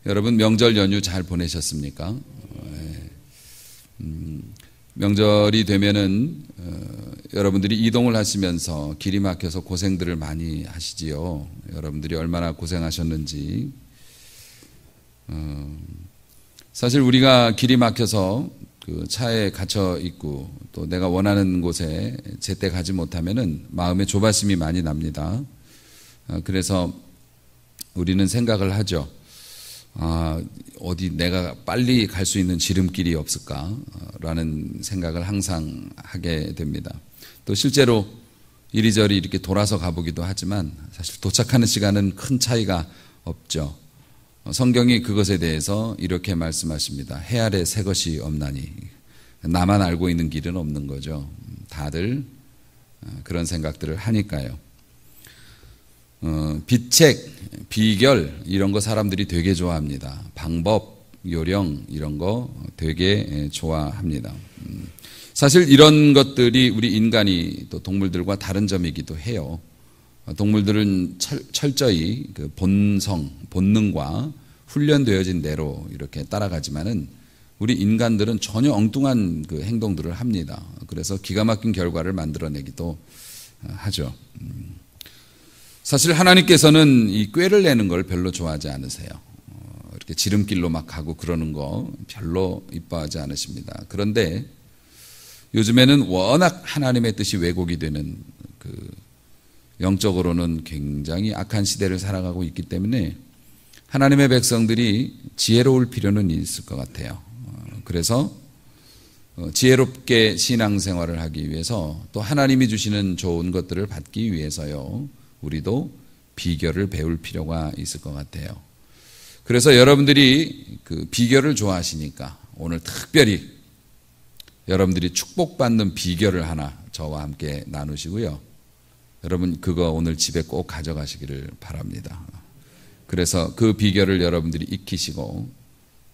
여러분 명절 연휴 잘 보내셨습니까? 명절이 되면은 여러분들이 이동을 하시면서 길이 막혀서 고생들을 많이 하시지요. 여러분들이 얼마나 고생하셨는지. 사실 우리가 길이 막혀서 그 차에 갇혀 있고 또 내가 원하는 곳에 제때 가지 못하면은 마음에 조바심이 많이 납니다. 그래서 우리는 생각을 하죠. 어디 내가 빨리 갈 수 있는 지름길이 없을까라는 생각을 항상 하게 됩니다. 또 실제로 이리저리 이렇게 돌아서 가보기도 하지만 사실 도착하는 시간은 큰 차이가 없죠. 성경이 그것에 대해서 이렇게 말씀하십니다. 해 아래 새 것이 없나니. 나만 알고 있는 길은 없는 거죠. 다들 그런 생각들을 하니까요. 비책, 비결 이런 거 사람들이 되게 좋아합니다. 방법, 요령 이런 거 되게 좋아합니다. 사실 이런 것들이 우리 인간이 또 동물들과 다른 점이기도 해요. 동물들은 철저히 그 본성, 본능과 훈련되어진 대로 이렇게 따라가지만은 우리 인간들은 전혀 엉뚱한 그 행동들을 합니다. 그래서 기가 막힌 결과를 만들어내기도 하죠. 사실 하나님께서는 이 꾀를 내는 걸 별로 좋아하지 않으세요. 이렇게 지름길로 막 가고 그러는 거 별로 이뻐하지 않으십니다. 그런데 요즘에는 워낙 하나님의 뜻이 왜곡이 되는 그 영적으로는 굉장히 악한 시대를 살아가고 있기 때문에 하나님의 백성들이 지혜로울 필요는 있을 것 같아요. 그래서 지혜롭게 신앙생활을 하기 위해서 또 하나님이 주시는 좋은 것들을 받기 위해서요. 우리도 비결을 배울 필요가 있을 것 같아요. 그래서 여러분들이 그 비결을 좋아하시니까 오늘 특별히 여러분들이 축복받는 비결을 하나 저와 함께 나누시고요. 여러분 그거 오늘 집에 꼭 가져가시기를 바랍니다. 그래서 그 비결을 여러분들이 익히시고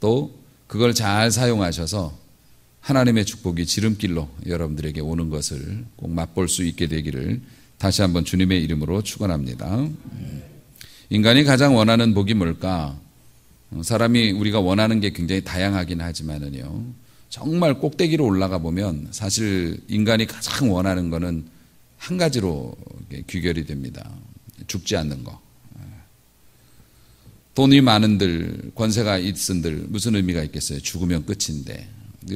또 그걸 잘 사용하셔서 하나님의 축복이 지름길로 여러분들에게 오는 것을 꼭 맛볼 수 있게 되기를 다시 한번 주님의 이름으로 축원합니다. 인간이 가장 원하는 복이 뭘까? 사람이 우리가 원하는 게 굉장히 다양하긴 하지만은요. 정말 꼭대기로 올라가 보면 사실 인간이 가장 원하는 거는 한 가지로 귀결이 됩니다. 죽지 않는 거. 돈이 많은들, 권세가 있은들 무슨 의미가 있겠어요? 죽으면 끝인데.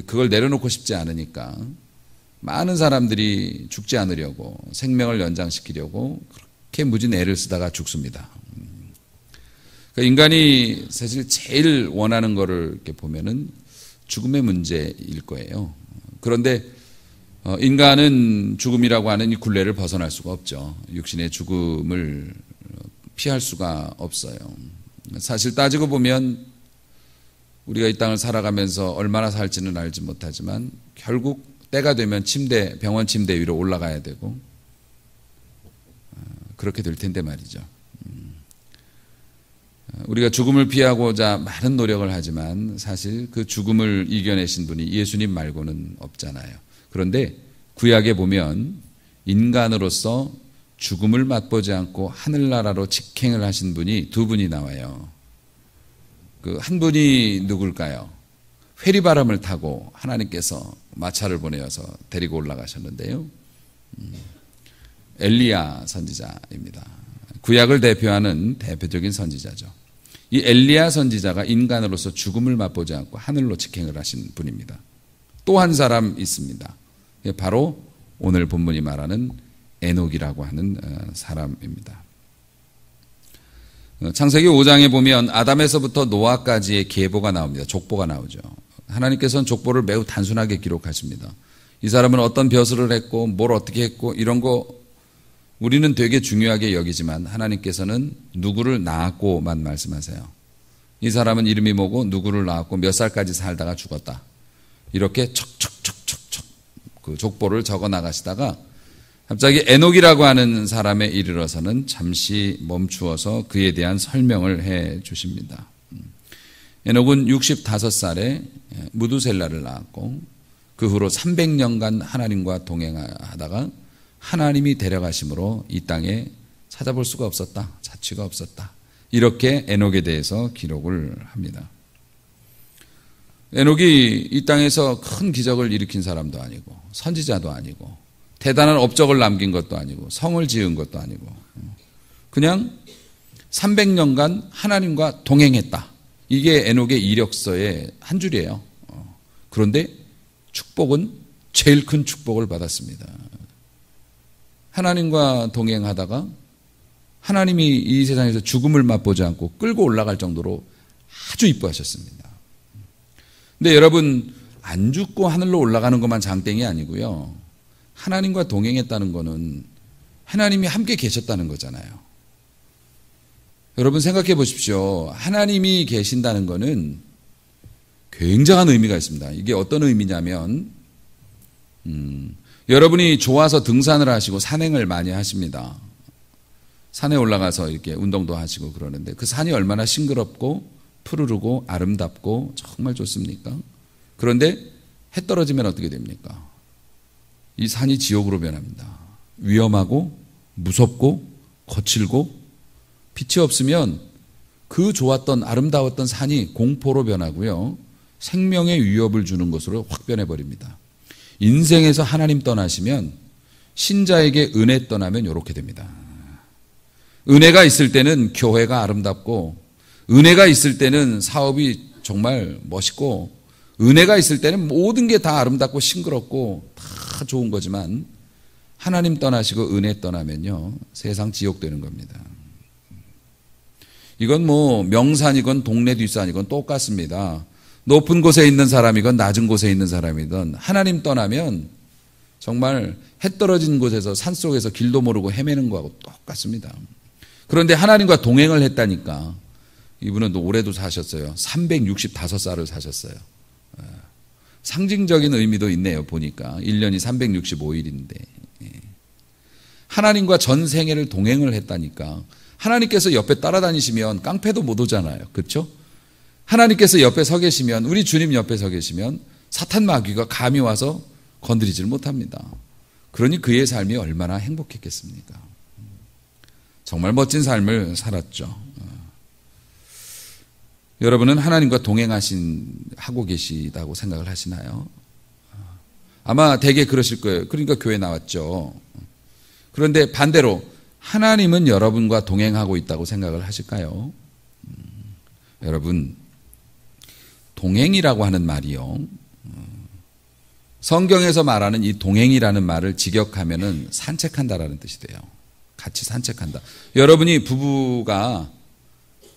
그걸 내려놓고 싶지 않으니까 많은 사람들이 죽지 않으려고 생명을 연장시키려고 그렇게 무진 애를 쓰다가 죽습니다. 그러니까 인간이 사실 제일 원하는 거를 이렇게 보면은 죽음의 문제일 거예요. 그런데 인간은 죽음이라고 하는 이 굴레를 벗어날 수가 없죠. 육신의 죽음을 피할 수가 없어요. 사실 따지고 보면 우리가 이 땅을 살아가면서 얼마나 살지는 알지 못하지만 결국 때가 되면 병원 침대 위로 올라가야 되고 그렇게 될 텐데 말이죠. 우리가 죽음을 피하고자 많은 노력을 하지만 사실 그 죽음을 이겨내신 분이 예수님 말고는 없잖아요. 그런데 구약에 보면 인간으로서 죽음을 맛보지 않고 하늘나라로 직행을 하신 분이 두 분이 나와요. 그 한 분이 누굴까요? 회리바람을 타고 하나님께서 마차를 보내어서 데리고 올라가셨는데요. 엘리야 선지자입니다. 구약을 대표하는 대표적인 선지자죠. 이 엘리야 선지자가 인간으로서 죽음을 맛보지 않고 하늘로 직행을 하신 분입니다. 또 한 사람 있습니다. 바로 오늘 본문이 말하는 에녹이라고 하는 사람입니다. 창세기 5장에 보면 아담에서부터 노아까지의 계보가 나옵니다. 족보가 나오죠. 하나님께서는 족보를 매우 단순하게 기록하십니다. 이 사람은 어떤 벼슬을 했고 뭘 어떻게 했고 이런 거 우리는 되게 중요하게 여기지만 하나님께서는 누구를 낳았고만 말씀하세요. 이 사람은 이름이 뭐고 누구를 낳았고 몇 살까지 살다가 죽었다. 이렇게 척척척척척 그 족보를 적어 나가시다가 갑자기 에녹이라고 하는 사람에 이르러서는 잠시 멈추어서 그에 대한 설명을 해 주십니다. 에녹은 65살에 무두셀라를 낳았고 그 후로 300년간 하나님과 동행하다가 하나님이 데려가심으로 이 땅에 찾아볼 수가 없었다. 자취가 없었다. 이렇게 에녹에 대해서 기록을 합니다. 에녹이 이 땅에서 큰 기적을 일으킨 사람도 아니고 선지자도 아니고 대단한 업적을 남긴 것도 아니고 성을 지은 것도 아니고 그냥 300년간 하나님과 동행했다. 이게 에녹의 이력서의 한 줄이에요. 그런데 축복은 제일 큰 축복을 받았습니다. 하나님과 동행하다가 하나님이 이 세상에서 죽음을 맛보지 않고 끌고 올라갈 정도로 아주 이뻐하셨습니다. 근데 여러분, 안 죽고 하늘로 올라가는 것만 장땡이 아니고요. 하나님과 동행했다는 것은 하나님이 함께 계셨다는 거잖아요. 여러분 생각해 보십시오. 하나님이 계신다는 것은 굉장한 의미가 있습니다. 이게 어떤 의미냐면 여러분이 좋아서 등산을 하시고 산행을 많이 하십니다. 산에 올라가서 이렇게 운동도 하시고 그러는데 그 산이 얼마나 싱그럽고 푸르르고 아름답고 정말 좋습니까? 그런데 해 떨어지면 어떻게 됩니까? 이 산이 지옥으로 변합니다. 위험하고 무섭고 거칠고 빛이 없으면 그 좋았던 아름다웠던 산이 공포로 변하고요. 생명의 위협을 주는 것으로 확 변해버립니다. 인생에서 하나님 떠나시면 신자에게 은혜 떠나면 이렇게 됩니다. 은혜가 있을 때는 교회가 아름답고 은혜가 있을 때는 사업이 정말 멋있고 은혜가 있을 때는 모든 게 다 아름답고 싱그럽고 다 좋은 거지만 하나님 떠나시고 은혜 떠나면요. 세상 지옥 되는 겁니다. 이건 뭐 명산이건 동네 뒷산이건 똑같습니다. 높은 곳에 있는 사람이건 낮은 곳에 있는 사람이든 하나님 떠나면 정말 해 떨어진 곳에서 산속에서 길도 모르고 헤매는 거하고 똑같습니다. 그런데 하나님과 동행을 했다니까 이분은 또 올해도 사셨어요. 365살을 사셨어요. 상징적인 의미도 있네요. 보니까 1년이 365일인데 하나님과 전 생애를 동행을 했다니까 하나님께서 옆에 따라다니시면 깡패도 못 오잖아요. 그렇죠? 하나님께서 옆에 서 계시면 우리 주님 옆에 서 계시면 사탄 마귀가 감히 와서 건드리질 못합니다. 그러니 그의 삶이 얼마나 행복했겠습니까? 정말 멋진 삶을 살았죠. 여러분은 하나님과 하고 계시다고 생각을 하시나요? 아마 대개 그러실 거예요. 그러니까 교회 나왔죠. 그런데 반대로 하나님은 여러분과 동행하고 있다고 생각을 하실까요? 여러분, 동행이라고 하는 말이요. 성경에서 말하는 이 동행이라는 말을 직역하면은 산책한다라는 뜻이 돼요. 같이 산책한다. 여러분이 부부가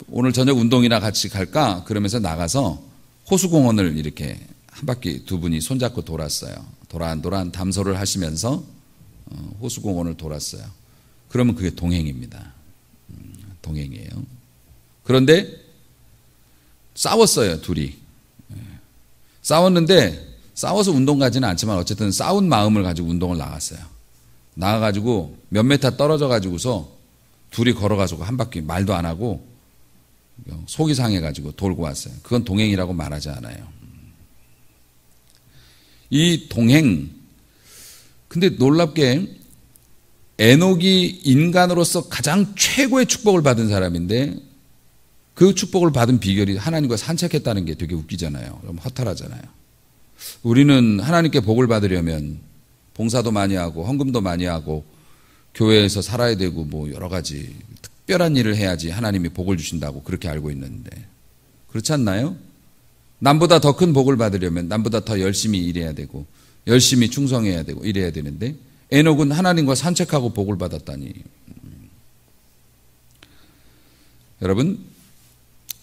오늘 저녁 운동이나 같이 갈까? 그러면서 나가서 호수공원을 이렇게 한 바퀴 두 분이 손잡고 돌았어요. 도란도란 담소를 하시면서 호수공원을 돌았어요. 그러면 그게 동행입니다. 동행이에요. 그런데 싸웠어요, 둘이. 싸웠는데 싸워서 운동 가지는 않지만 어쨌든 싸운 마음을 가지고 운동을 나갔어요. 나가가지고 몇 메타 떨어져가지고서 둘이 걸어가지고 한 바퀴 말도 안 하고 속이 상해가지고 돌고 왔어요. 그건 동행이라고 말하지 않아요. 이 동행, 근데 놀랍게 에녹이 인간으로서 가장 최고의 축복을 받은 사람인데 그 축복을 받은 비결이 하나님과 산책했다는 게 되게 웃기잖아요. 그럼 허탈하잖아요. 우리는 하나님께 복을 받으려면 봉사도 많이 하고 헌금도 많이 하고 교회에서 살아야 되고 뭐 여러 가지 특별한 일을 해야지 하나님이 복을 주신다고 그렇게 알고 있는데 그렇지 않나요? 남보다 더 큰 복을 받으려면 남보다 더 열심히 일해야 되고 열심히 충성해야 되고 이래야 되는데 에녹은 하나님과 산책하고 복을 받았다니. 여러분,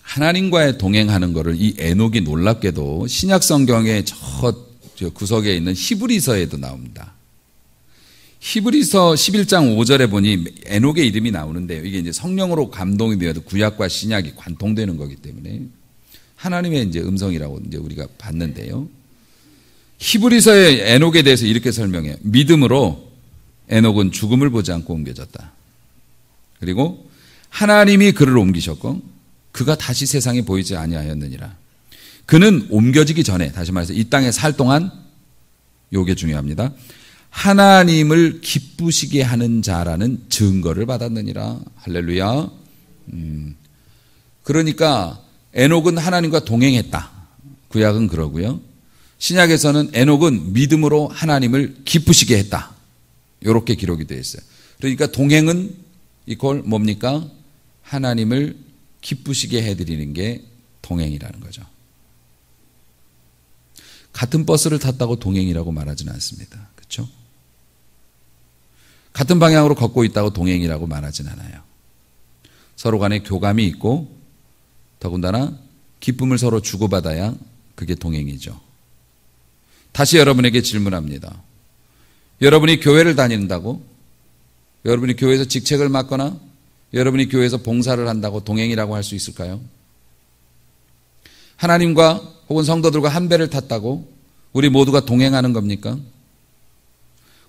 하나님과의 동행하는 것을 이 에녹이 놀랍게도 신약 성경의 저 구석에 있는 히브리서에도 나옵니다. 히브리서 11장 5절에 보니 에녹의 이름이 나오는데요. 이게 이제 성령으로 감동이 되어도 구약과 신약이 관통되는 거기 때문에 하나님의 이제 음성이라고 이제 우리가 봤는데요. 히브리서의 에녹에 대해서 이렇게 설명해요. 믿음으로 에녹은 죽음을 보지 않고 옮겨졌다. 그리고 하나님이 그를 옮기셨고 그가 다시 세상에 보이지 아니하였느니라. 그는 옮겨지기 전에 다시 말해서 이 땅에 살 동안 요게 중요합니다. 하나님을 기쁘시게 하는 자라는 증거를 받았느니라. 할렐루야. 그러니까 에녹은 하나님과 동행했다. 구약은 그러고요. 신약에서는 에녹은 믿음으로 하나님을 기쁘시게 했다. 이렇게 기록이 되어 있어요. 그러니까 동행은 이퀄 뭡니까? 하나님을 기쁘시게 해드리는 게 동행이라는 거죠. 같은 버스를 탔다고 동행이라고 말하지는 않습니다. 그렇죠? 같은 방향으로 걷고 있다고 동행이라고 말하진 않아요. 서로 간에 교감이 있고 더군다나 기쁨을 서로 주고받아야 그게 동행이죠. 다시 여러분에게 질문합니다. 여러분이 교회를 다닌다고, 여러분이 교회에서 직책을 맡거나 여러분이 교회에서 봉사를 한다고 동행이라고 할 수 있을까요? 하나님과 혹은 성도들과 한 배를 탔다고 우리 모두가 동행하는 겁니까?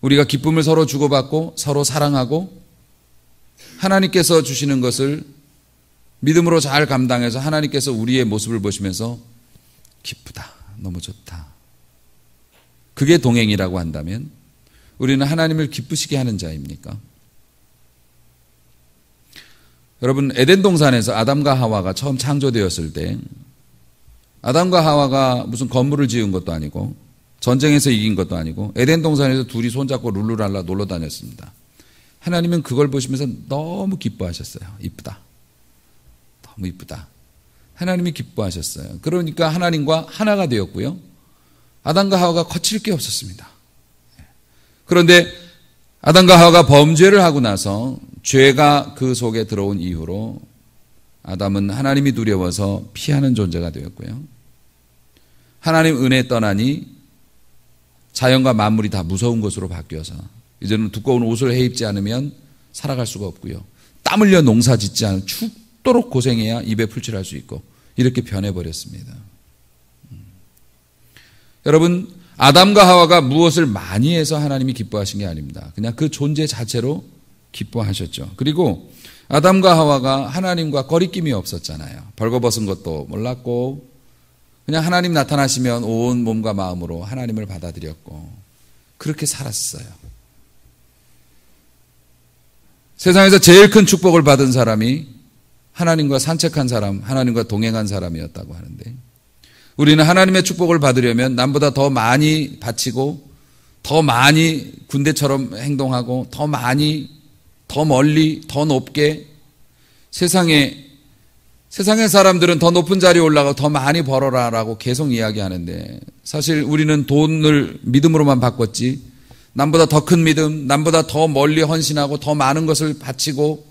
우리가 기쁨을 서로 주고받고 서로 사랑하고 하나님께서 주시는 것을 믿음으로 잘 감당해서 하나님께서 우리의 모습을 보시면서 기쁘다, 너무 좋다. 그게 동행이라고 한다면 우리는 하나님을 기쁘시게 하는 자입니까? 여러분, 에덴 동산에서 아담과 하와가 처음 창조되었을 때 아담과 하와가 무슨 건물을 지은 것도 아니고 전쟁에서 이긴 것도 아니고 에덴 동산에서 둘이 손잡고 룰루랄라 놀러 다녔습니다. 하나님은 그걸 보시면서 너무 기뻐하셨어요. 이쁘다. 너무 이쁘다. 하나님이 기뻐하셨어요. 그러니까 하나님과 하나가 되었고요. 아담과 하와가 거칠 게 없었습니다. 그런데 아담과 하와가 범죄를 하고 나서 죄가 그 속에 들어온 이후로 아담은 하나님이 두려워서 피하는 존재가 되었고요. 하나님 은혜 떠나니 자연과 만물이 다 무서운 것으로 바뀌어서 이제는 두꺼운 옷을 해입지 않으면 살아갈 수가 없고요. 땀 흘려 농사 짓지 않으면 죽도록 고생해야 입에 풀칠할 수 있고 이렇게 변해버렸습니다. 여러분, 아담과 하와가 무엇을 많이 해서 하나님이 기뻐하신 게 아닙니다. 그냥 그 존재 자체로 기뻐하셨죠. 그리고 아담과 하와가 하나님과 거리낌이 없었잖아요. 벌거벗은 것도 몰랐고 그냥 하나님 나타나시면 온 몸과 마음으로 하나님을 받아들였고 그렇게 살았어요. 세상에서 제일 큰 축복을 받은 사람이 하나님과 산책한 사람, 하나님과 동행한 사람이었다고 하는데 우리는 하나님의 축복을 받으려면 남보다 더 많이 바치고 더 많이 군대처럼 행동하고 더 많이 더 멀리 더 높게 세상의 사람들은 더 높은 자리에 올라가 더 많이 벌어라라고 계속 이야기하는데 사실 우리는 돈을 믿음으로만 바꿨지 남보다 더 큰 믿음, 남보다 더 멀리 헌신하고 더 많은 것을 바치고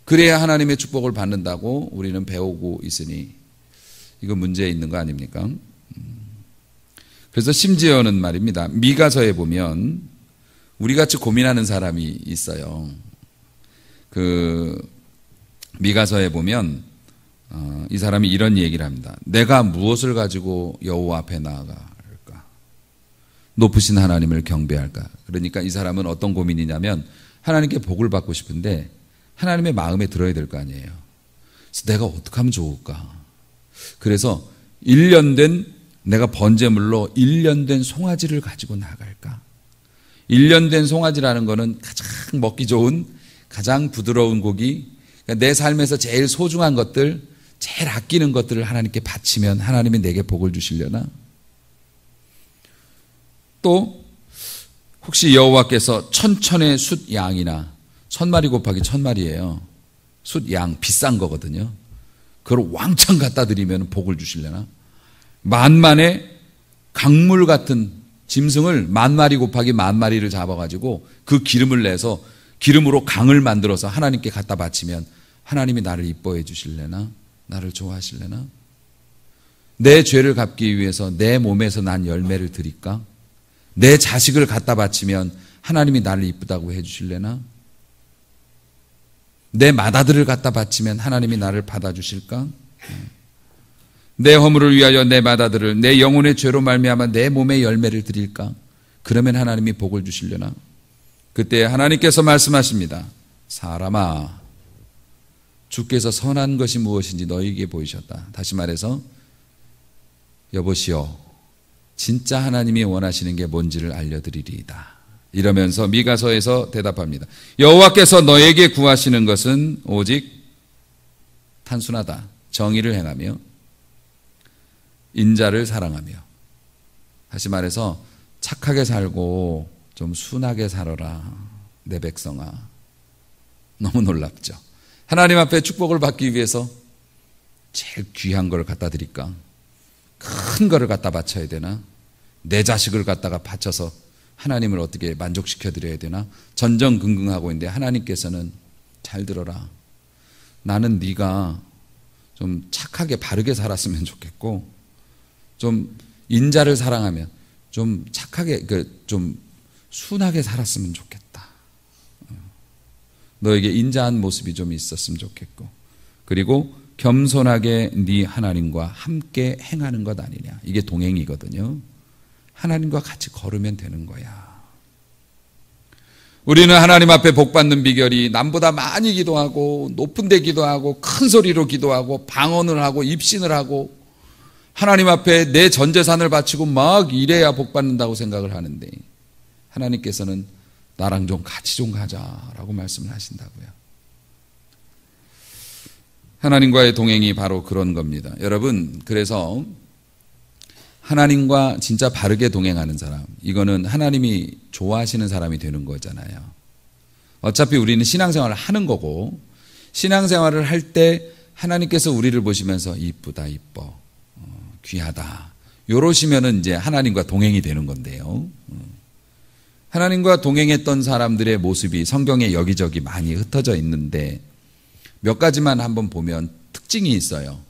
그래야 하나님의 축복을 받는다고 우리는 배우고 있으니 이거 문제 있는 거 아닙니까? 그래서 심지어는 말입니다. 미가서에 보면 우리같이 고민하는 사람이 있어요. 그 미가서에 보면 이 사람이 이런 얘기를 합니다. 내가 무엇을 가지고 여호와 앞에 나아갈까? 높으신 하나님을 경배할까? 그러니까 이 사람은 어떤 고민이냐면 하나님께 복을 받고 싶은데 하나님의 마음에 들어야 될 거 아니에요. 그래서 내가 어떻게 하면 좋을까? 그래서 1년 된 내가 번제물로 1년 된 송아지를 가지고 나갈까? 1년 된 송아지라는 거는 가장 먹기 좋은 가장 부드러운 고기, 그러니까 내 삶에서 제일 소중한 것들, 제일 아끼는 것들을 하나님께 바치면 하나님이 내게 복을 주시려나? 또 혹시 여호와께서 천천의 숫 양이나 1000마리 곱하기 1000마리예요. 숫 양 비싼 거거든요. 그걸 왕창 갖다 드리면 복을 주시려나? 만만의 강물 같은 짐승을 10,000마리 곱하기 10,000마리를 잡아가지고 그 기름을 내서 기름으로 강을 만들어서 하나님께 갖다 바치면 하나님이 나를 이뻐해 주실래나? 나를 좋아하실래나? 내 죄를 갚기 위해서 내 몸에서 난 열매를 드릴까? 내 자식을 갖다 바치면 하나님이 나를 이쁘다고 해 주실래나? 내 맏아들을 갖다 바치면 하나님이 나를 받아주실까? 내 허물을 위하여 내 맏아들을 내 영혼의 죄로 말미암아 내 몸의 열매를 드릴까? 그러면 하나님이 복을 주시려나? 그때 하나님께서 말씀하십니다. 사람아, 주께서 선한 것이 무엇인지 너희에게 보이셨다. 다시 말해서 여보시오, 진짜 하나님이 원하시는 게 뭔지를 알려드리리이다. 이러면서 미가서에서 대답합니다. 여호와께서 너에게 구하시는 것은 오직 단순하다. 정의를 행하며 인자를 사랑하며, 다시 말해서 착하게 살고 좀 순하게 살아라 내 백성아. 너무 놀랍죠. 하나님 앞에 축복을 받기 위해서 제일 귀한 걸 갖다 드릴까? 큰 거를 갖다 바쳐야 되나? 내 자식을 갖다가 바쳐서 하나님을 어떻게 만족시켜 드려야 되나? 전전긍긍하고 있는데 하나님께서는 잘 들어라. 나는 네가 좀 착하게 바르게 살았으면 좋겠고, 좀 인자를 사랑하면 좀 착하게, 좀 순하게 살았으면 좋겠다. 너에게 인자한 모습이 좀 있었으면 좋겠고, 그리고 겸손하게 네 하나님과 함께 행하는 것 아니냐. 이게 동행이거든요. 하나님과 같이 걸으면 되는 거야. 우리는 하나님 앞에 복받는 비결이 남보다 많이 기도하고 높은 데 기도하고 큰 소리로 기도하고 방언을 하고 입신을 하고 하나님 앞에 내 전 재산을 바치고 막 이래야 복받는다고 생각을 하는데, 하나님께서는 나랑 좀 같이 좀 가자라고 말씀을 하신다고요. 하나님과의 동행이 바로 그런 겁니다. 여러분, 그래서 하나님과 진짜 바르게 동행하는 사람, 이거는 하나님이 좋아하시는 사람이 되는 거잖아요. 어차피 우리는 신앙생활을 하는 거고, 신앙생활을 할 때 하나님께서 우리를 보시면서 이쁘다, 이뻐, 귀하다, 요러시면은 이제 하나님과 동행이 되는 건데요. 하나님과 동행했던 사람들의 모습이 성경에 여기저기 많이 흩어져 있는데 몇 가지만 한번 보면 특징이 있어요.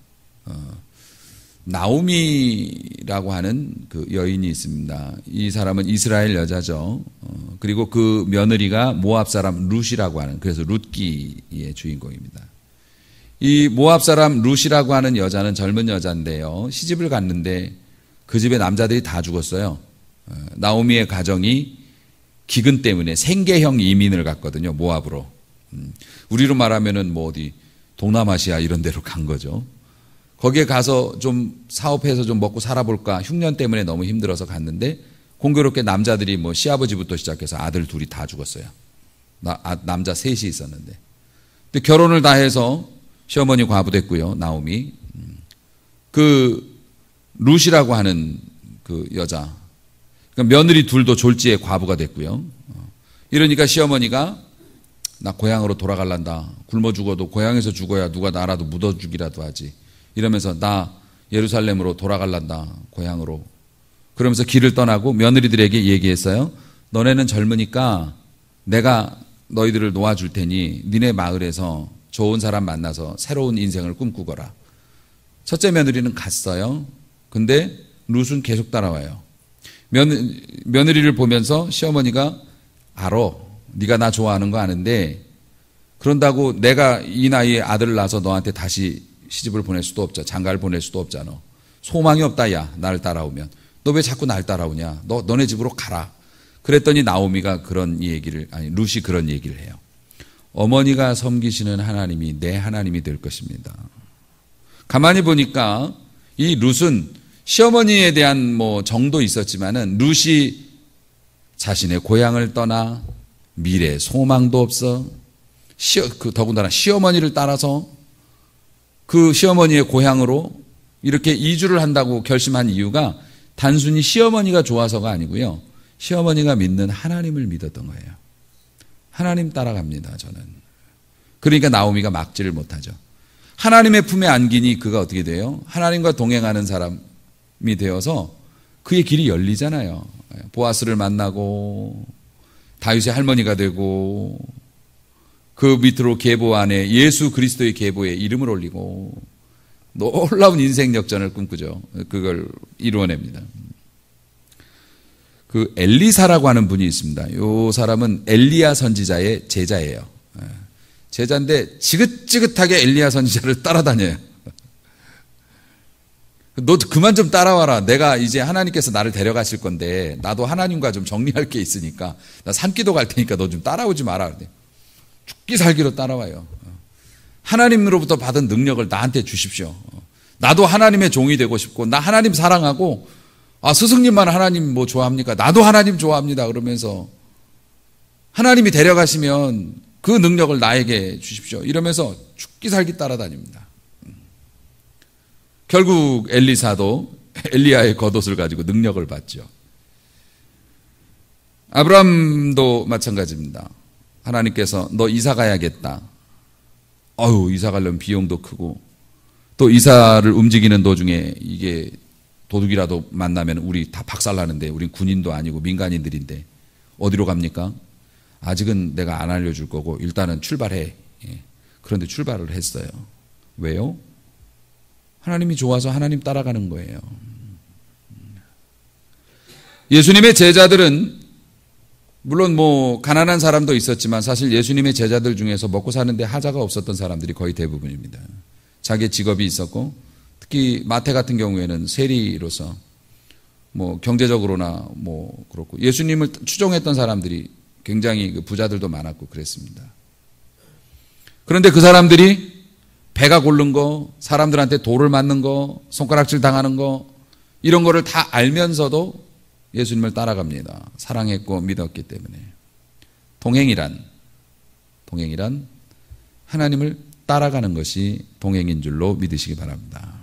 나오미라고 하는 그 여인이 있습니다. 이 사람은 이스라엘 여자죠. 그리고 그 며느리가 모압 사람 룻이라고 하는, 그래서 룻기의 주인공입니다. 이 모압 사람 룻이라고 하는 여자는 젊은 여자인데요. 시집을 갔는데 그 집에 남자들이 다 죽었어요. 나오미의 가정이 기근 때문에 생계형 이민을 갔거든요. 모압으로. 우리로 말하면은 뭐 어디 동남아시아 이런 데로 간 거죠. 거기에 가서 좀 사업해서 좀 먹고 살아볼까, 흉년 때문에 너무 힘들어서 갔는데 공교롭게 남자들이 뭐 시아버지부터 시작해서 아들 둘이 다 죽었어요. 남자 셋이 있었는데. 근데 결혼을 다 해서 시어머니 과부됐고요. 나오미. 그 룻이라고 하는 그 여자, 그러니까 며느리 둘도 졸지에 과부가 됐고요. 이러니까 시어머니가 나 고향으로 돌아갈란다. 굶어 죽어도 고향에서 죽어야 누가 나라도 묻어 주기라도 하지. 이러면서 나 예루살렘으로 돌아갈란다. 고향으로. 그러면서 길을 떠나고 며느리들에게 얘기했어요. 너네는 젊으니까 내가 너희들을 놓아줄 테니 니네 마을에서 좋은 사람 만나서 새로운 인생을 꿈꾸거라. 첫째 며느리는 갔어요. 근데 룻은 계속 따라와요. 며느리를 보면서 시어머니가 알아. 네가 나 좋아하는 거 아는데 그런다고 내가 이 나이에 아들을 낳아서 너한테 다시 시집을 보낼 수도 없잖아. 장가를 보낼 수도 없잖아. 소망이 없다 야. 나를 따라오면. 너 왜 자꾸 날 따라오냐. 너네 집으로 가라. 그랬더니 나오미가 룻이 그런 얘기를 해요. 어머니가 섬기시는 하나님이 내 하나님이 될 것입니다. 가만히 보니까 이 룻은 시어머니에 대한 뭐 정도 있었지만은 룻이 자신의 고향을 떠나 미래 소망도 없어. 더군다나 시어머니를 따라서 그 시어머니의 고향으로 이렇게 이주를 한다고 결심한 이유가 단순히 시어머니가 좋아서가 아니고요. 시어머니가 믿는 하나님을 믿었던 거예요. 하나님 따라갑니다, 저는. 그러니까 나오미가 막지를 못하죠. 하나님의 품에 안기니 그가 어떻게 돼요? 하나님과 동행하는 사람이 되어서 그의 길이 열리잖아요. 보아스를 만나고 다윗의 할머니가 되고 그 밑으로 계보 안에 예수 그리스도의 계보에 이름을 올리고 놀라운 인생 역전을 꿈꾸죠. 그걸 이루어냅니다. 그 엘리사라고 하는 분이 있습니다. 이 사람은 엘리야 선지자의 제자예요. 제자인데 지긋지긋하게 엘리야 선지자를 따라다녀요. 너 그만 좀 따라와라. 내가 이제 하나님께서 나를 데려가실 건데 나도 하나님과 좀 정리할 게 있으니까 나 산기도 갈 테니까 너 좀 따라오지 마라. 죽기 살기로 따라와요. 하나님으로부터 받은 능력을 나한테 주십시오. 나도 하나님의 종이 되고 싶고 나 하나님 사랑하고 스승님만 하나님 뭐 좋아합니까? 나도 하나님 좋아합니다. 그러면서 하나님이 데려가시면 그 능력을 나에게 주십시오. 이러면서 죽기 살기 따라다닙니다. 결국 엘리사도 엘리야의 겉옷을 가지고 능력을 받죠. 아브라함도 마찬가지입니다. 하나님께서 너 이사 가야겠다. 이사 가려면 비용도 크고 또 이사를 움직이는 도중에 이게 도둑이라도 만나면 우리 다 박살나는데 우린 군인도 아니고 민간인들인데 어디로 갑니까? 아직은 내가 안 알려줄 거고 일단은 출발해. 그런데 출발을 했어요. 왜요? 하나님이 좋아서 하나님 따라가는 거예요. 예수님의 제자들은 물론 가난한 사람도 있었지만 사실 예수님의 제자들 중에서 먹고 사는데 하자가 없었던 사람들이 거의 대부분입니다. 자기의 직업이 있었고 특히 마태 같은 경우에는 세리로서 경제적으로나 그렇고 예수님을 추종했던 사람들이 굉장히 부자들도 많았고 그랬습니다. 그런데 그 사람들이 배가 고른 거, 사람들한테 돌을 맞는 거, 손가락질 당하는 거 이런 거를 다 알면서도 예수님을 따라갑니다. 사랑했고 믿었기 때문에. 동행이란 하나님을 따라가는 것이 동행인 줄로 믿으시기 바랍니다.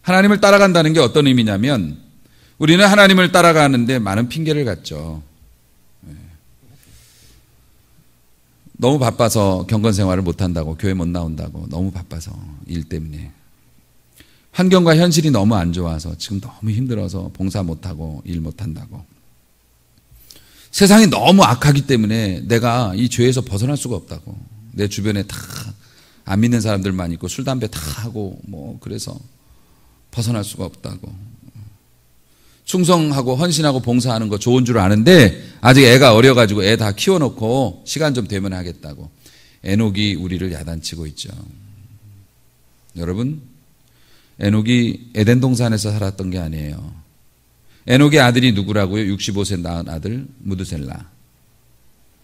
하나님을 따라간다는 게 어떤 의미냐면 우리는 하나님을 따라가는데 많은 핑계를 갖죠. 너무 바빠서 경건 생활을 못한다고, 교회 못 나온다고, 너무 바빠서 일 때문에. 환경과 현실이 너무 안 좋아서 지금 너무 힘들어서 봉사 못하고 일 못한다고. 세상이 너무 악하기 때문에 내가 이 죄에서 벗어날 수가 없다고. 내 주변에 다 안 믿는 사람들만 있고 술 담배 다 하고 그래서 벗어날 수가 없다고. 충성하고 헌신하고 봉사하는 거 좋은 줄 아는데 아직 애가 어려가지고 애 다 키워놓고 시간 좀 되면 하겠다고. 에녹이 우리를 야단치고 있죠. 여러분, 에녹이 에덴 동산에서 살았던 게 아니에요. 에녹의 아들이 누구라고요? 65세 낳은 아들 무두셀라.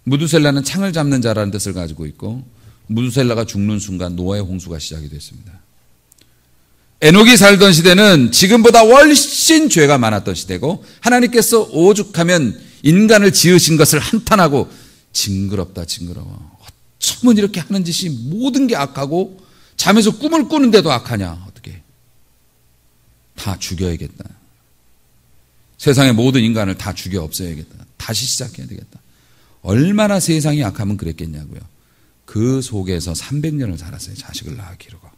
무두셀라는 창을 잡는 자라는 뜻을 가지고 있고 무두셀라가 죽는 순간 노아의 홍수가 시작이 됐습니다. 에녹이 살던 시대는 지금보다 훨씬 죄가 많았던 시대고 하나님께서 오죽하면 인간을 지으신 것을 한탄하고 징그럽다 징그러워. 어쩌면 이렇게 하는 짓이 모든 게 악하고 잠에서 꿈을 꾸는데도 악하냐. 어떻게 다 죽여야겠다. 세상의 모든 인간을 다 죽여 없애야겠다. 다시 시작해야 되겠다. 얼마나 세상이 악하면 그랬겠냐고요. 그 속에서 300년을 살았어요. 자식을 낳아 기르고.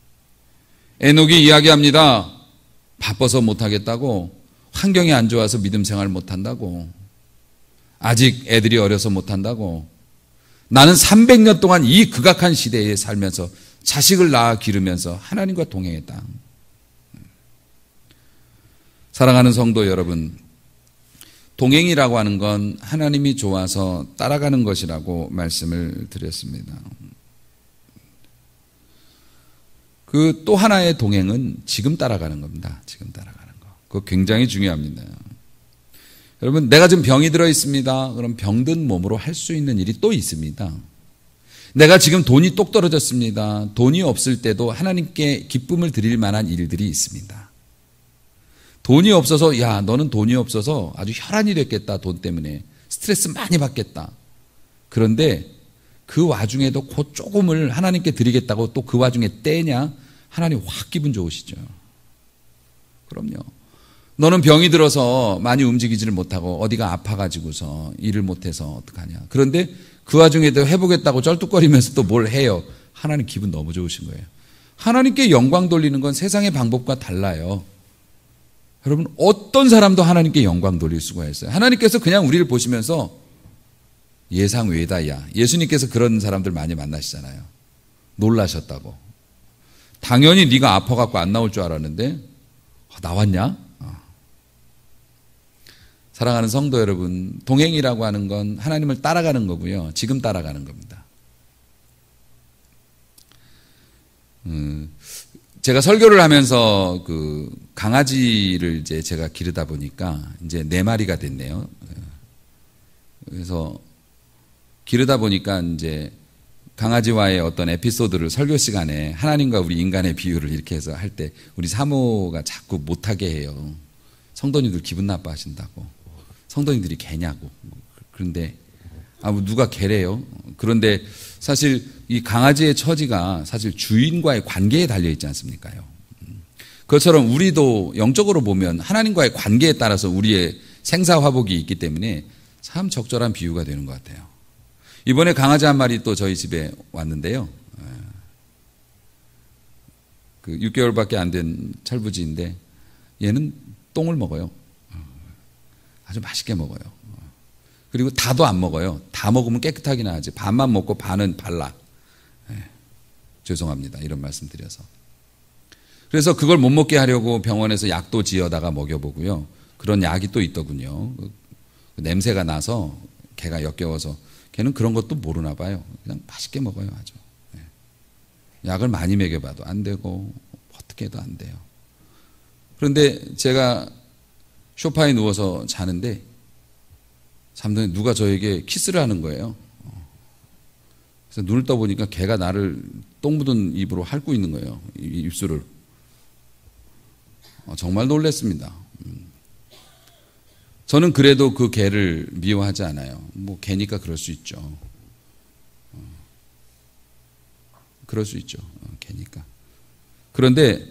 에녹이 이야기합니다. 바빠서 못하겠다고, 환경이 안 좋아서 믿음 생활 못한다고, 아직 애들이 어려서 못한다고, 나는 300년 동안 이 극악한 시대에 살면서 자식을 낳아 기르면서 하나님과 동행했다. 사랑하는 성도 여러분, 동행이라고 하는 건 하나님이 좋아서 따라가는 것이라고 말씀을 드렸습니다. 그 또 하나의 동행은 지금 따라가는 겁니다. 지금 따라가는 거. 그거 굉장히 중요합니다. 여러분, 내가 지금 병이 들어 있습니다. 그럼 병든 몸으로 할 수 있는 일이 또 있습니다. 내가 지금 돈이 똑 떨어졌습니다. 돈이 없을 때도 하나님께 기쁨을 드릴 만한 일들이 있습니다. 돈이 없어서, 야, 너는 돈이 없어서 아주 혈안이 됐겠다. 돈 때문에 스트레스 많이 받겠다. 그런데 그 와중에도 그 조금을 하나님께 드리겠다고 또 그 와중에 떼냐? 하나님 확 기분 좋으시죠. 그럼요. 너는 병이 들어서 많이 움직이지를 못하고 어디가 아파가지고서 일을 못해서 어떡하냐. 그런데 그 와중에도 해보겠다고 쩔뚝거리면서 또 뭘 해요. 하나님 기분 너무 좋으신 거예요. 하나님께 영광 돌리는 건 세상의 방법과 달라요. 여러분, 어떤 사람도 하나님께 영광 돌릴 수가 있어요. 하나님께서 그냥 우리를 보시면서 예상 외다야. 예수님께서 그런 사람들 많이 만나시잖아요. 놀라셨다고. 당연히 네가 아파갖고 안 나올 줄 알았는데 나왔냐? 사랑하는 성도 여러분, 동행이라고 하는 건 하나님을 따라가는 거고요. 지금 따라가는 겁니다. 제가 설교를 하면서 그 강아지를 이제 제가 기르다 보니까 이제 4마리가 됐네요. 그래서 기르다 보니까 이제 강아지와의 어떤 에피소드를 설교 시간에 하나님과 우리 인간의 비유를 이렇게 해서 할 때 우리 사모가 자꾸 못하게 해요. 성도님들 기분 나빠하신다고. 성도님들이 개냐고. 그런데 누가 개래요? 그런데 사실 이 강아지의 처지가 사실 주인과의 관계에 달려 있지 않습니까요? 그것처럼 우리도 영적으로 보면 하나님과의 관계에 따라서 우리의 생사화복이 있기 때문에 참 적절한 비유가 되는 것 같아요. 이번에 강아지 한 마리 또 저희 집에 왔는데요. 그 6개월밖에 안 된 철부지인데 얘는 똥을 먹어요. 아주 맛있게 먹어요. 그리고 다도 안 먹어요. 다 먹으면 깨끗하긴 하지. 반만 먹고 반은 발라. 죄송합니다. 이런 말씀 드려서. 그래서 그걸 못 먹게 하려고 병원에서 약도 지어다가 먹여보고요. 그런 약이 또 있더군요. 냄새가 나서 개가 역겨워서 걔는 그런 것도 모르나 봐요. 그냥 맛있게 먹어요. 아주. 약을 많이 먹여봐도 안 되고 어떻게 해도 안 돼요. 그런데 제가 소파에 누워서 자는데 잠들에 누가 저에게 키스를 하는 거예요. 그래서 눈을 떠보니까 개가 나를 똥 묻은 입으로 핥고 있는 거예요. 입술을. 정말 놀랐습니다. 저는 그래도 그 개를 미워하지 않아요. 뭐 개니까 그럴 수 있죠. 그럴 수 있죠. 개니까. 그런데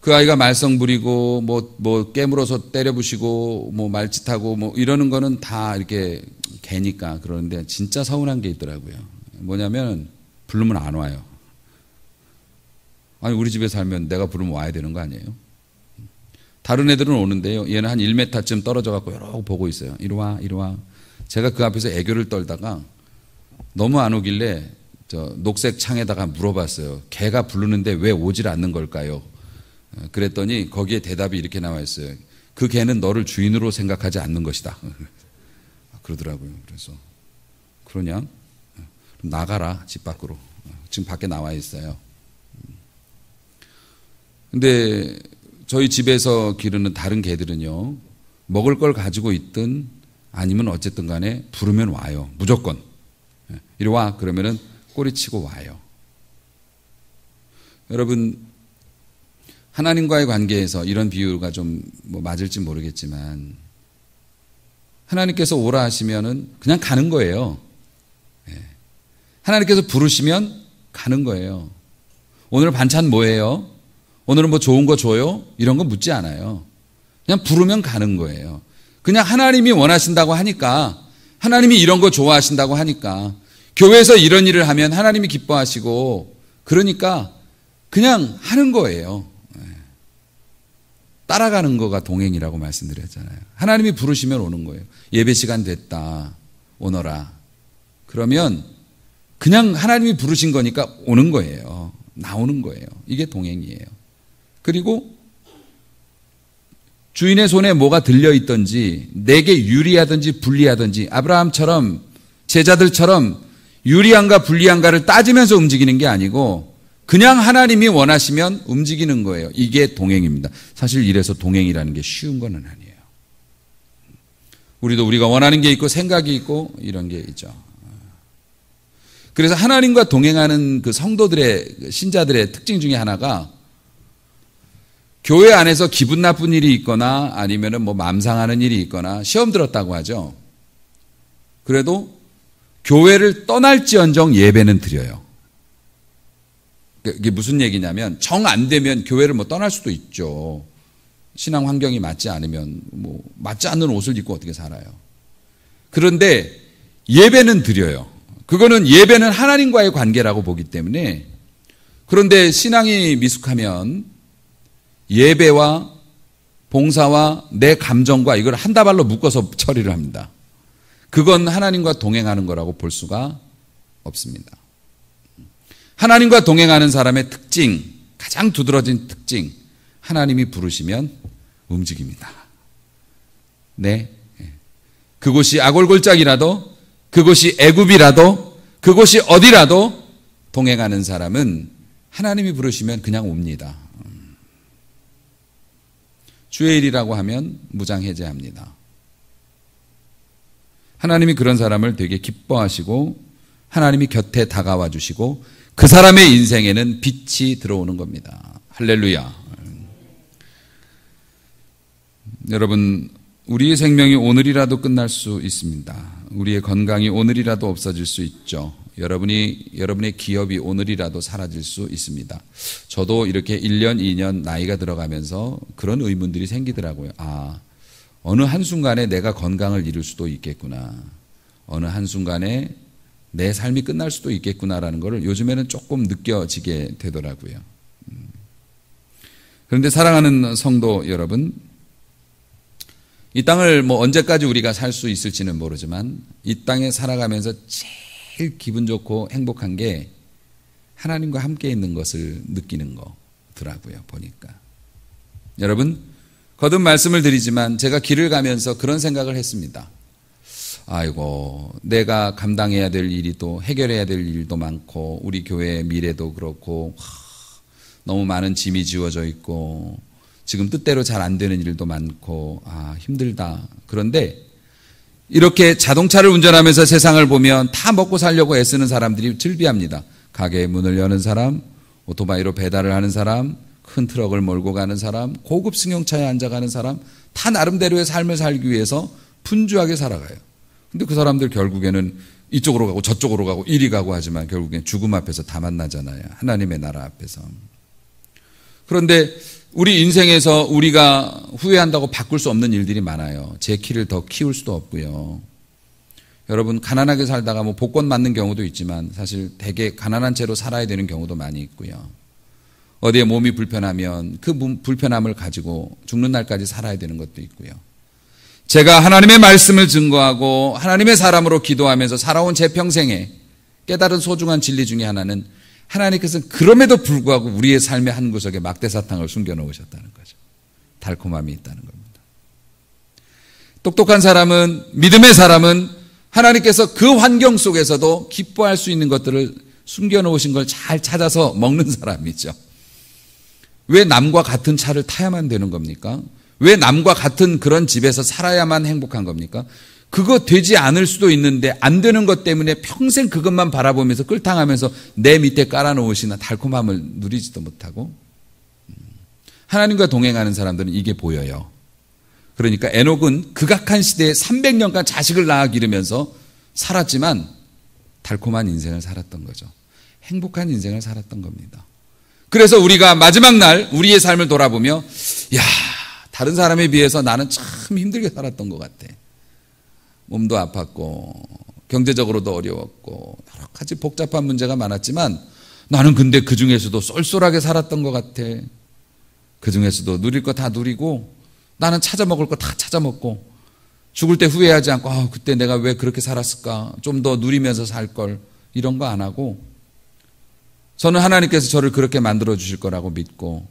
그 아이가 말썽 부리고 뭐 깨물어서 때려부시고 뭐 말짓하고 뭐 이러는 거는 다 이렇게 개니까 그러는데 진짜 서운한 게 있더라고요. 뭐냐면 부르면 안 와요. 아니 우리 집에 살면 내가 부르면 와야 되는 거 아니에요? 다른 애들은 오는데요. 얘는 한 1m쯤 떨어져 갖고 이러고 보고 있어요. 이리 와, 이리 와. 제가 그 앞에서 애교를 떨다가 너무 안 오길래 저 녹색 창에다가 물어봤어요. 개가 부르는데 왜 오질 않는 걸까요? 그랬더니 거기에 대답이 이렇게 나와 있어요. 그 개는 너를 주인으로 생각하지 않는 것이다. 그러더라고요. 그래서 그러냐? 나가라 집 밖으로. 지금 밖에 나와 있어요. 근데 저희 집에서 기르는 다른 개들은요. 먹을 걸 가지고 있든 아니면 어쨌든 간에 부르면 와요. 무조건. 이리 와 그러면은 꼬리치고 와요. 여러분 하나님과의 관계에서 이런 비유가 좀 뭐 맞을지 모르겠지만 하나님께서 오라 하시면은 그냥 가는 거예요. 하나님께서 부르시면 가는 거예요. 오늘 반찬 뭐예요? 오늘은 뭐 좋은 거 줘요? 이런 거 묻지 않아요. 그냥 부르면 가는 거예요. 그냥 하나님이 원하신다고 하니까 하나님이 이런 거 좋아하신다고 하니까 교회에서 이런 일을 하면 하나님이 기뻐하시고 그러니까 그냥 하는 거예요. 따라가는 거가 동행이라고 말씀드렸잖아요. 하나님이 부르시면 오는 거예요. 예배 시간 됐다. 오너라. 그러면 그냥 하나님이 부르신 거니까 오는 거예요. 나오는 거예요. 이게 동행이에요. 그리고 주인의 손에 뭐가 들려있든지 내게 유리하든지 불리하든지 아브라함처럼 제자들처럼 유리한가 불리한가를 따지면서 움직이는 게 아니고 그냥 하나님이 원하시면 움직이는 거예요. 이게 동행입니다. 사실 이래서 동행이라는 게 쉬운 건 아니에요. 우리도 우리가 원하는 게 있고 생각이 있고 이런 게 있죠. 그래서 하나님과 동행하는 그 성도들의 신자들의 특징 중에 하나가 교회 안에서 기분 나쁜 일이 있거나 아니면은 뭐 맘상하는 일이 있거나 시험 들었다고 하죠. 그래도 교회를 떠날지언정 예배는 드려요. 이게 무슨 얘기냐면 정 안 되면 교회를 뭐 떠날 수도 있죠. 신앙 환경이 맞지 않으면 뭐 맞지 않는 옷을 입고 어떻게 살아요. 그런데 예배는 드려요. 그거는 예배는 하나님과의 관계라고 보기 때문에 그런데 신앙이 미숙하면 예배와 봉사와 내 감정과 이걸 한 다발로 묶어서 처리를 합니다. 그건 하나님과 동행하는 거라고 볼 수가 없습니다. 하나님과 동행하는 사람의 특징, 가장 두드러진 특징, 하나님이 부르시면 움직입니다. 네, 그곳이 아골골짝이라도 그곳이 애굽이라도 그곳이 어디라도 동행하는 사람은 하나님이 부르시면 그냥 옵니다. 주의 일이라고 하면 무장해제합니다. 하나님이 그런 사람을 되게 기뻐하시고 하나님이 곁에 다가와 주시고 그 사람의 인생에는 빛이 들어오는 겁니다. 할렐루야. 여러분, 우리의 생명이 오늘이라도 끝날 수 있습니다. 우리의 건강이 오늘이라도 없어질 수 있죠. 여러분의 기업이 오늘이라도 사라질 수 있습니다. 저도 이렇게 1년, 2년 나이가 들어가면서 그런 의문들이 생기더라고요. 어느 한순간에 내가 건강을 잃을 수도 있겠구나. 어느 한순간에 내 삶이 끝날 수도 있겠구나라는 것을 요즘에는 조금 느껴지게 되더라고요. 그런데 사랑하는 성도 여러분, 이 땅을 언제까지 우리가 살 수 있을지는 모르지만 이 땅에 살아가면서 제일 기분 좋고 행복한 게 하나님과 함께 있는 것을 느끼는 거더라고요. 보니까. 여러분, 거듭 말씀을 드리지만 제가 길을 가면서 그런 생각을 했습니다. 아이고, 내가 감당해야 될 일이 또 해결해야 될 일도 많고 우리 교회의 미래도 그렇고 너무 많은 짐이 지워져 있고 지금 뜻대로 잘 안 되는 일도 많고 힘들다. 그런데 이렇게 자동차를 운전하면서 세상을 보면 다 먹고 살려고 애쓰는 사람들이 즐비합니다. 가게의 문을 여는 사람, 오토바이로 배달을 하는 사람, 큰 트럭을 몰고 가는 사람, 고급 승용차에 앉아가는 사람, 다 나름대로의 삶을 살기 위해서 분주하게 살아가요. 근데 그 사람들 결국에는 이쪽으로 가고 저쪽으로 가고 이리 가고 하지만 결국엔 죽음 앞에서 다 만나잖아요. 하나님의 나라 앞에서. 그런데 우리 인생에서 우리가 후회한다고 바꿀 수 없는 일들이 많아요. 제 키를 더 키울 수도 없고요. 여러분, 가난하게 살다가 복권 맞는 경우도 있지만 사실 되게 가난한 채로 살아야 되는 경우도 많이 있고요. 어디에 몸이 불편하면 그 불편함을 가지고 죽는 날까지 살아야 되는 것도 있고요. 제가 하나님의 말씀을 증거하고 하나님의 사람으로 기도하면서 살아온 제 평생에 깨달은 소중한 진리 중에 하나는 하나님께서는 그럼에도 불구하고 우리의 삶의 한 구석에 막대사탕을 숨겨놓으셨다는 거죠. 달콤함이 있다는 겁니다. 똑똑한 사람은, 믿음의 사람은 하나님께서 그 환경 속에서도 기뻐할 수 있는 것들을 숨겨놓으신 걸 잘 찾아서 먹는 사람이죠. 왜 남과 같은 차를 타야만 되는 겁니까? 왜 남과 같은 그런 집에서 살아야만 행복한 겁니까? 그거 되지 않을 수도 있는데 안 되는 것 때문에 평생 그것만 바라보면서 끌탕하면서 내 밑에 깔아놓으시나 달콤함을 누리지도 못하고. 하나님과 동행하는 사람들은 이게 보여요. 그러니까 에녹은 극악한 시대에 300년간 자식을 낳아 기르면서 살았지만 달콤한 인생을 살았던 거죠. 행복한 인생을 살았던 겁니다. 그래서 우리가 마지막 날 우리의 삶을 돌아보며 다른 사람에 비해서 나는 참 힘들게 살았던 것 같아. 몸도 아팠고 경제적으로도 어려웠고 여러 가지 복잡한 문제가 많았지만 나는 근데 그 중에서도 쏠쏠하게 살았던 것 같아. 그 중에서도 누릴 거 다 누리고 나는 찾아 먹을 거 다 찾아 먹고 죽을 때 후회하지 않고 그때 내가 왜 그렇게 살았을까, 좀 더 누리면서 살 걸, 이런 거 안 하고 저는 하나님께서 저를 그렇게 만들어 주실 거라고 믿고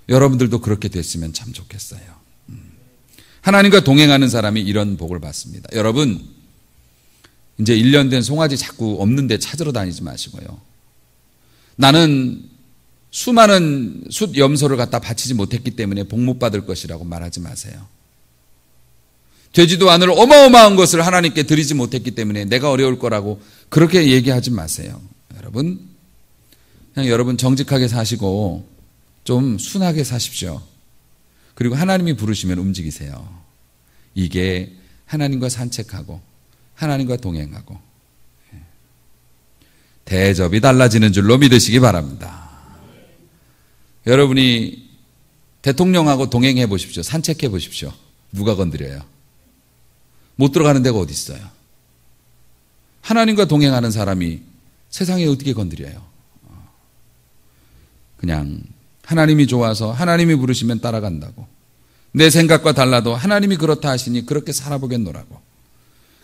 여러분들도 그렇게 됐으면 참 좋겠어요. 하나님과 동행하는 사람이 이런 복을 받습니다. 여러분, 이제 1년 된 송아지 자꾸 없는데 찾으러 다니지 마시고요. 나는 수많은 숫 염소를 갖다 바치지 못했기 때문에 복 못 받을 것이라고 말하지 마세요. 되지도 않을 어마어마한 것을 하나님께 드리지 못했기 때문에 내가 어려울 거라고 그렇게 얘기하지 마세요. 여러분, 그냥 여러분 정직하게 사시고 좀 순하게 사십시오. 그리고 하나님이 부르시면 움직이세요. 이게 하나님과 산책하고 하나님과 동행하고 대접이 달라지는 줄로 믿으시기 바랍니다. 여러분이 대통령하고 동행해 보십시오. 산책해 보십시오. 누가 건드려요? 못 들어가는 데가 어디 있어요? 하나님과 동행하는 사람이 세상에 어떻게 건드려요? 그냥 하나님이 좋아서 하나님이 부르시면 따라간다고. 내 생각과 달라도 하나님이 그렇다 하시니 그렇게 살아보겠노라고.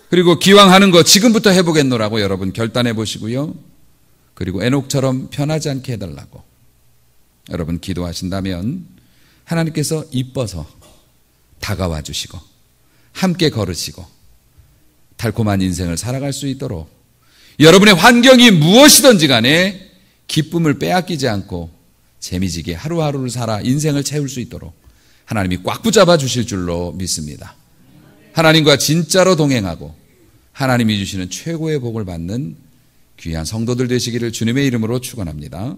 그리고 기왕 하는 거 지금부터 해보겠노라고 여러분 결단해 보시고요. 그리고 에녹처럼 편하지 않게 해달라고 여러분 기도하신다면 하나님께서 이뻐서 다가와 주시고 함께 걸으시고 달콤한 인생을 살아갈 수 있도록 여러분의 환경이 무엇이든지 간에 기쁨을 빼앗기지 않고 재미지게 하루하루를 살아 인생을 채울 수 있도록 하나님이 꽉 붙잡아 주실 줄로 믿습니다. 하나님과 진짜로 동행하고 하나님이 주시는 최고의 복을 받는 귀한 성도들 되시기를 주님의 이름으로 축원합니다.